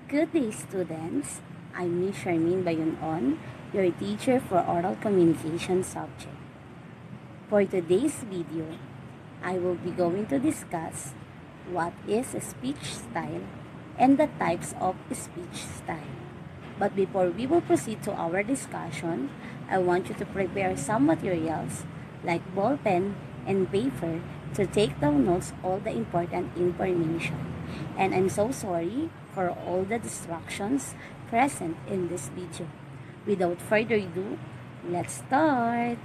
Good day, students. I'm Miss Charmaine Bayonon, your teacher for Oral Communication subject. For today's video, I will be going to discuss what is a speech style and the types of speech style. But before we will proceed to our discussion, I want you to prepare some materials like ball pen and paper to take down notes all the important information. And I'm so sorry for all the distractions present in this video. Without further ado, let's start!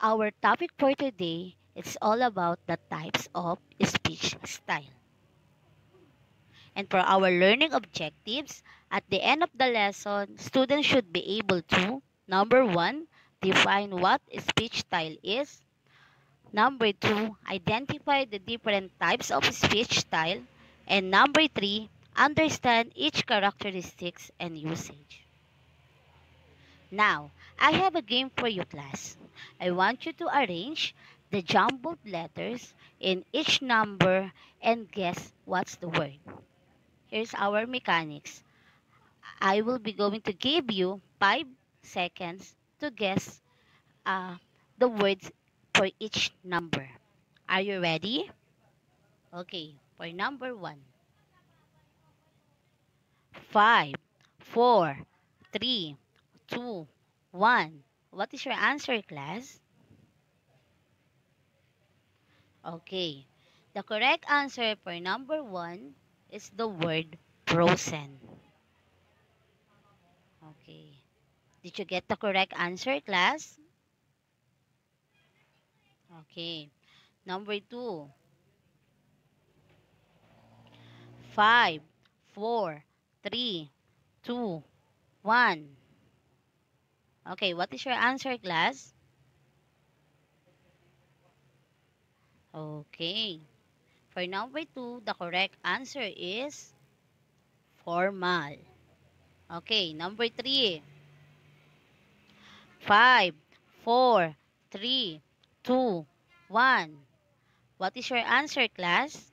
Our topic for today is all about the types of speech style. And for our learning objectives, at the end of the lesson, students should be able to, number 1, define what speech style is. Number 2, identify the different types of speech style. And number 3, understand each characteristics and usage. Now, I have a game for you, class. I want you to arrange the jumbled letters in each number and guess what's the word. Here's our mechanics. I will be going to give you 5 seconds to guess the words for each number. Are you ready? Okay, for number 1. 5, 4, 3, 2, 1. What is your answer, class? Okay, the correct answer for number 1 is the word frozen. Okay, did you get the correct answer, class? Okay, number 2. 5, 4, 3, 2, 1. Okay, what is your answer, class? Okay, for number 2, the correct answer is formal. Okay, number 3. 5, 4, 3, 2, 1. What is your answer, class?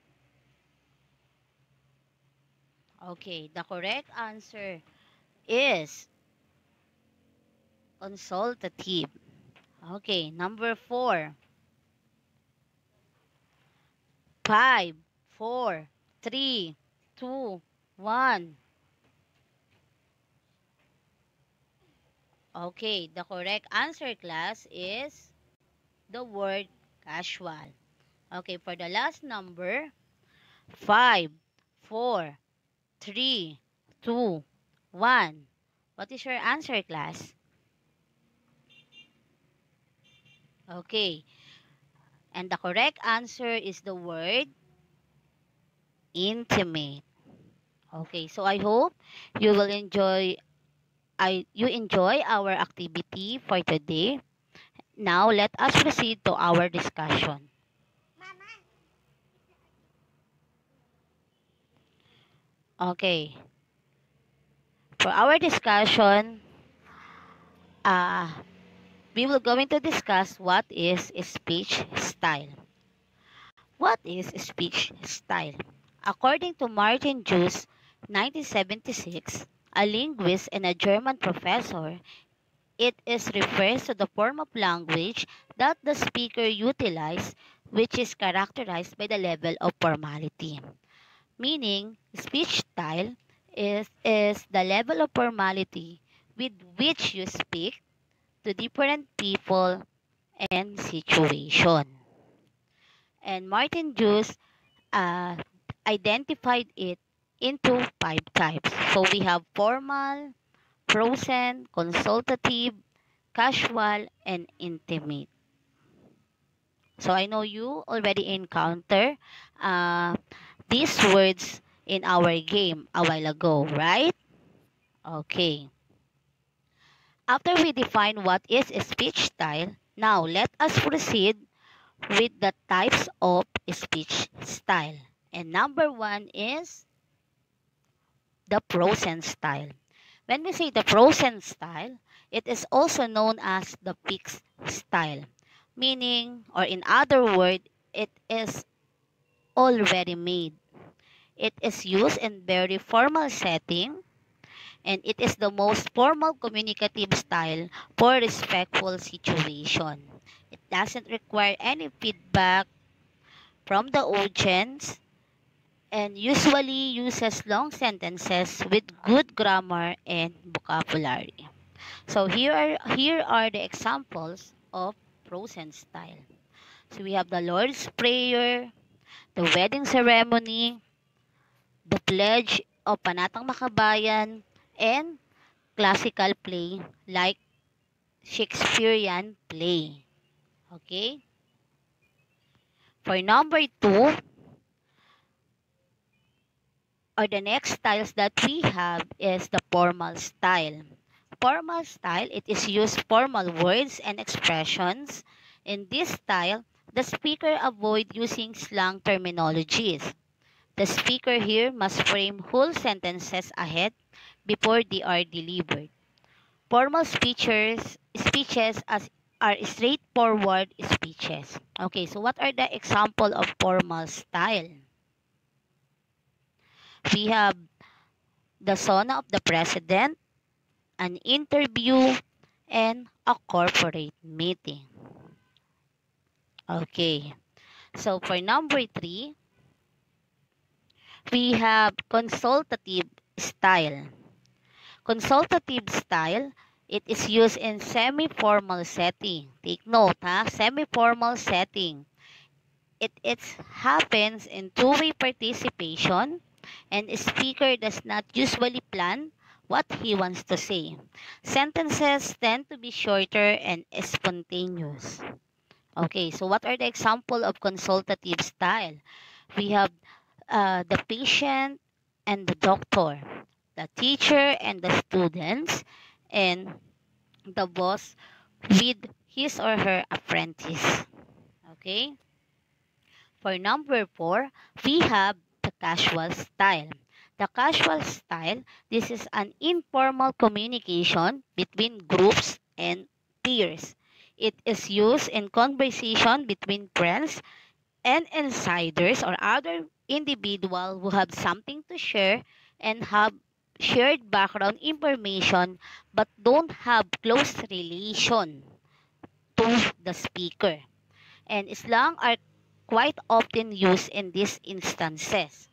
Okay, the correct answer is consultative. Okay, number 4. 5, 4, 3, 2, 1. Okay, the correct answer, class, is the word casual. Okay, for the last number, 5, 4, 3, 2, 1. What is your answer, class? Okay, and the correct answer is the word intimate. Okay, so I hope you will enjoy you enjoy our activity for today. Now let us proceed to our discussion. Okay, for our discussion, uh, we will going to discuss what is speech style. What is speech style? According to Martin Jus, 1976, a linguist and a German professor, it is refers to the form of language that the speaker utilizes, which is characterized by the level of formality. Meaning, speech style is the level of formality with which you speak to different people and situation. And Martin Jus uh, identified it into 5 types. So we have formal, frozen, consultative, casual, and intimate. So I know you already encounter uh, these words in our game a while ago, right? Okay. After we define what is a speech style, now let us proceed with the types of speech style. And number 1 is the frozen style. When we say the frozen style, it is also known as the fixed style. Meaning, or in other words, it is already made. It is used in very formal setting, and it is the most formal communicative style for respectful situation. It doesn't require any feedback from the audience and usually uses long sentences with good grammar and vocabulary. So here are the examples of prose and style. So we have the Lord's Prayer, the wedding ceremony, the pledge of Panatang Makabayan, and classical play like Shakespearean play. Okay? For number two, or the next styles that we have is the formal style. Formal style, it is used formal words and expressions. In this style, the speaker avoid using slang terminologies. The speaker here must frame whole sentences ahead before they are delivered. Formal speeches are straightforward speeches. Okay, so what are the example of formal style? We have the sona of the president, an interview, and a corporate meeting. Okay, so for number three, we have consultative style. Consultative style, it is used in semi-formal setting. Take note, ha? Semi-formal setting. It happens in two-way participation, and a speaker does not usually plan what he wants to say. Sentences tend to be shorter and spontaneous. Okay, so what are the example of consultative style? We have the patient and the doctor, the teacher and the students, and the boss with his or her apprentice. Okay? For number four, we have the casual style. The casual style, this is an informal communication between groups and peers. It is used in conversation between friends and insiders or other individual who have something to share and have shared background information but don't have close relation to the speaker. And slang are quite often used in these instances.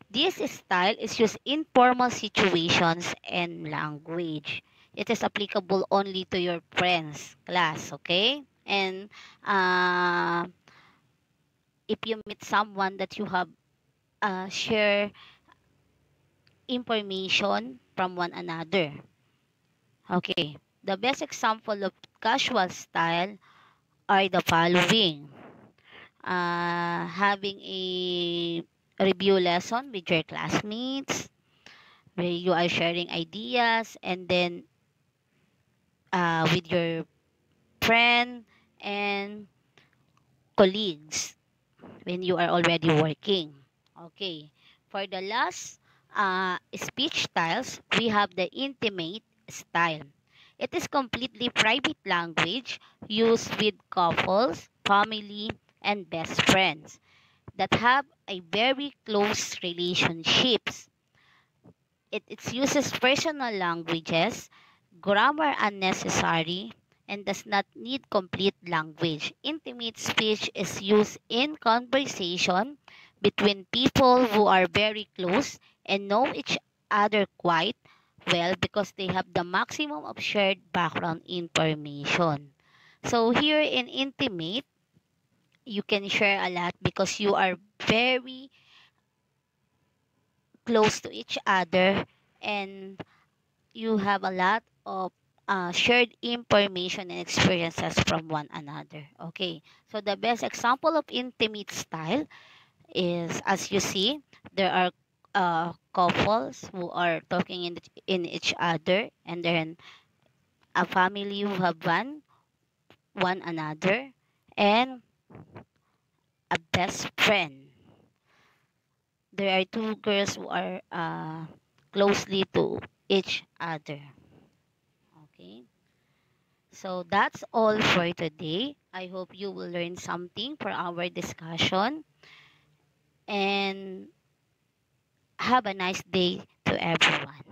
This style is used in formal situations and language. It is applicable only to your friends class, okay? And if you meet someone that you have share information from one another. Okay. The best example of casual style are the following. Having a review lesson with your classmates, where you are sharing ideas, and then with your friend and colleagues when you are already working. Okay. For the last speech styles, we have the intimate style. It is completely private language used with couples, family, and best friends that have a very close relationships. It uses personal languages, grammar unnecessary, and does not need complete language. Intimate speech is used in conversation between people who are very close and know each other quite well because they have the maximum of shared background information. So here in intimate, you can share a lot because you are very close to each other and you have a lot of shared information and experiences from one another. Okay, so the best example of intimate style is, as you see, there are couples who are talking in each other, and then a family who have one another, and a best friend. There are two girls who are closely to each other. Okay. So that's all for today. I hope you will learn something for our discussion. Have a nice day to everyone.